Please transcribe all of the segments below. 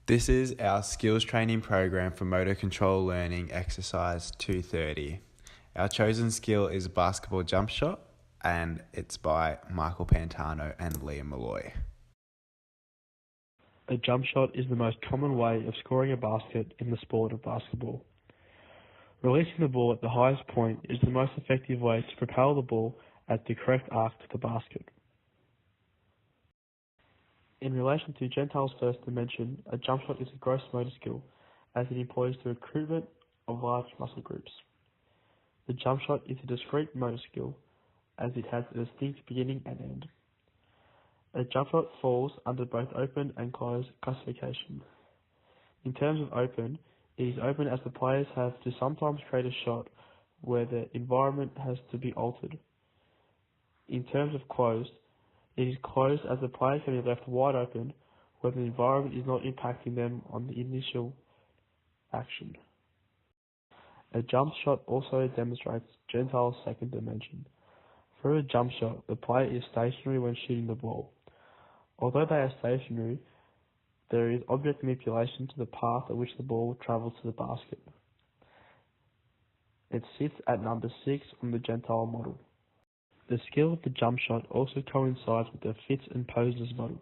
This is our skills training program for motor control learning exercise 230. Our chosen skill is basketball jump shot, and it's by Michael Pantano and Liam Molloy. A jump shot is the most common way of scoring a basket in the sport of basketball. Releasing the ball at the highest point is the most effective way to propel the ball at the correct arc to the basket. In relation to Gentile's first dimension, a jump shot is a gross motor skill, as it employs the recruitment of large muscle groups. The jump shot is a discrete motor skill, as it has a distinct beginning and end. A jump shot falls under both open and closed classification. In terms of open, it is open as the players have to sometimes create a shot where the environment has to be altered. In terms of closed, it is closed as the players can be left wide open where the environment is not impacting them on the initial action. A jump shot also demonstrates Gentile's second dimension. For a jump shot, the player is stationary when shooting the ball. Although they are stationary, there is object manipulation to the path at which the ball travels to the basket. It sits at number 6 on the Gentile model. The skill of the jump shot also coincides with the fits and poses model.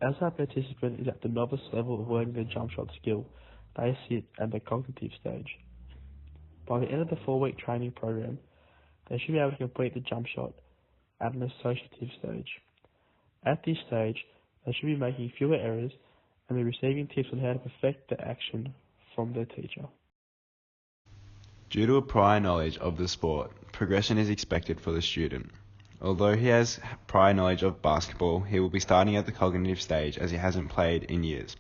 As our participant is at the novice level of learning the jump shot skill, they sit at the cognitive stage. By the end of the 4-week training program, they should be able to complete the jump shot at an associative stage. At this stage, they should be making fewer errors and be receiving tips on how to perfect the action from their teacher. Due to a prior knowledge of the sport, progression is expected for the student. Although he has prior knowledge of basketball, he will be starting at the cognitive stage as he hasn't played in years.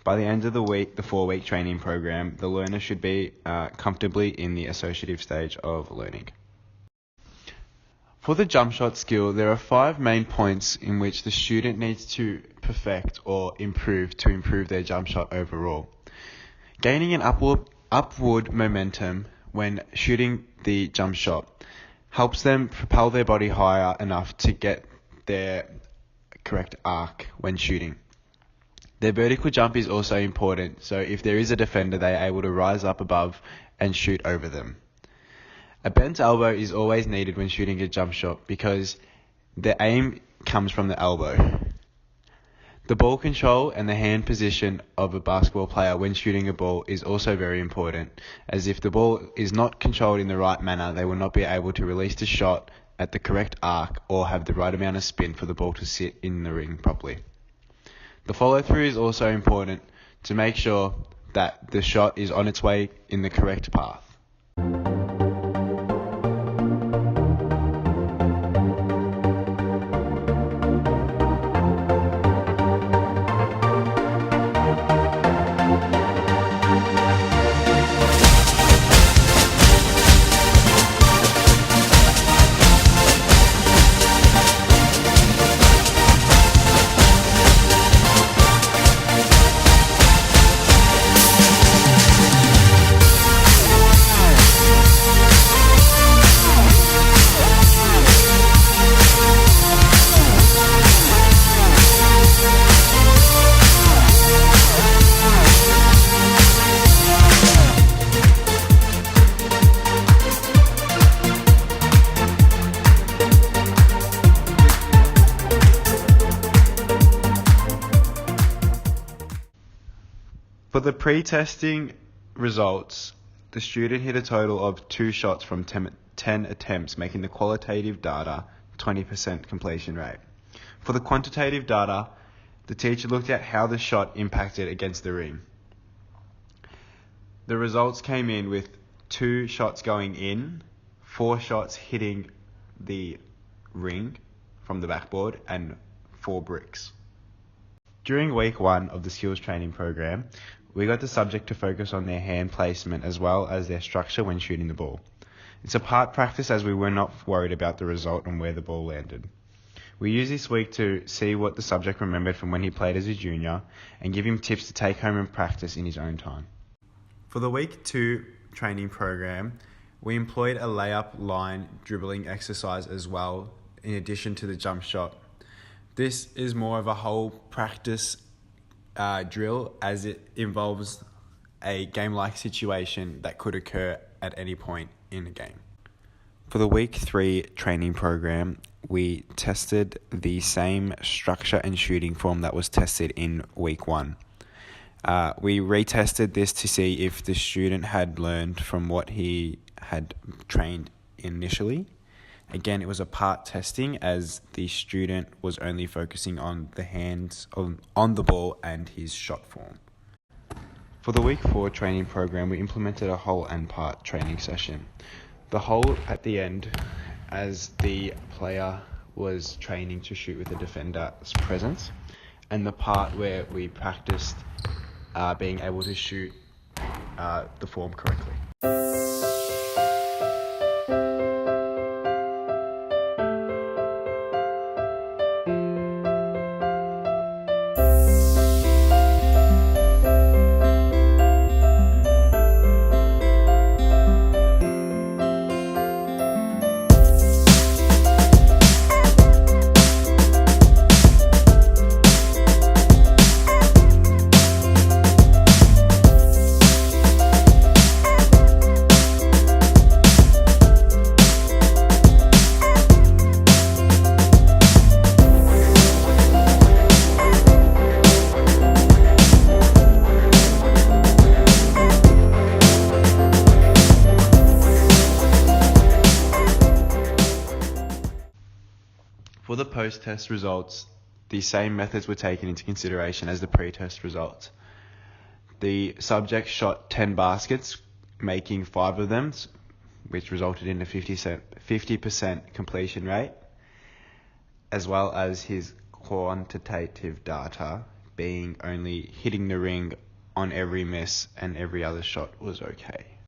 By the end of the 4-week training program, the learner should be comfortably in the associative stage of learning. For the jump shot skill, there are 5 main points in which the student needs to perfect or improve to improve their jump shot overall. Gaining an upward momentum when shooting the jump shot helps them propel their body higher enough to get their correct arc when shooting. Their vertical jump is also important, so if there is a defender, they are able to rise up above and shoot over them. A bent elbow is always needed when shooting a jump shot because the aim comes from the elbow. The ball control and the hand position of a basketball player when shooting a ball is also very important, as if the ball is not controlled in the right manner, they will not be able to release the shot at the correct arc or have the right amount of spin for the ball to sit in the ring properly. The follow-through is also important to make sure that the shot is on its way in the correct path. For the pre-testing results, the student hit a total of 2 shots from 10 attempts, making the qualitative data 20% completion rate. For the quantitative data, the teacher looked at how the shot impacted against the ring. The results came in with 2 shots going in, 4 shots hitting the ring from the backboard, and 4 bricks. During week 1 of the skills training program, we got the subject to focus on their hand placement as well as their structure when shooting the ball. It's a part practice as we were not worried about the result and where the ball landed. We used this week to see what the subject remembered from when he played as a junior and give him tips to take home and practice in his own time. For the week 2 training program, we employed a layup line dribbling exercise as well in addition to the jump shot. This is more of a whole practice drill, as it involves a game-like situation that could occur at any point in a game. For the week 3 training program, we tested the same structure and shooting form that was tested in week 1. We retested this to see if the student had learned from what he had trained initially. Again, it was a part testing, as the student was only focusing on the hands on the ball and his shot form. For the week 4 training program, we implemented a whole and part training session. The whole at the end, as the player was training to shoot with the defender's presence, and the part where we practiced being able to shoot the form correctly. For the post-test results, the same methods were taken into consideration as the pre-test results. The subject shot 10 baskets, making 5 of them, which resulted in a 50% completion rate, as well as his quantitative data being only hitting the ring on every miss and every other shot was okay.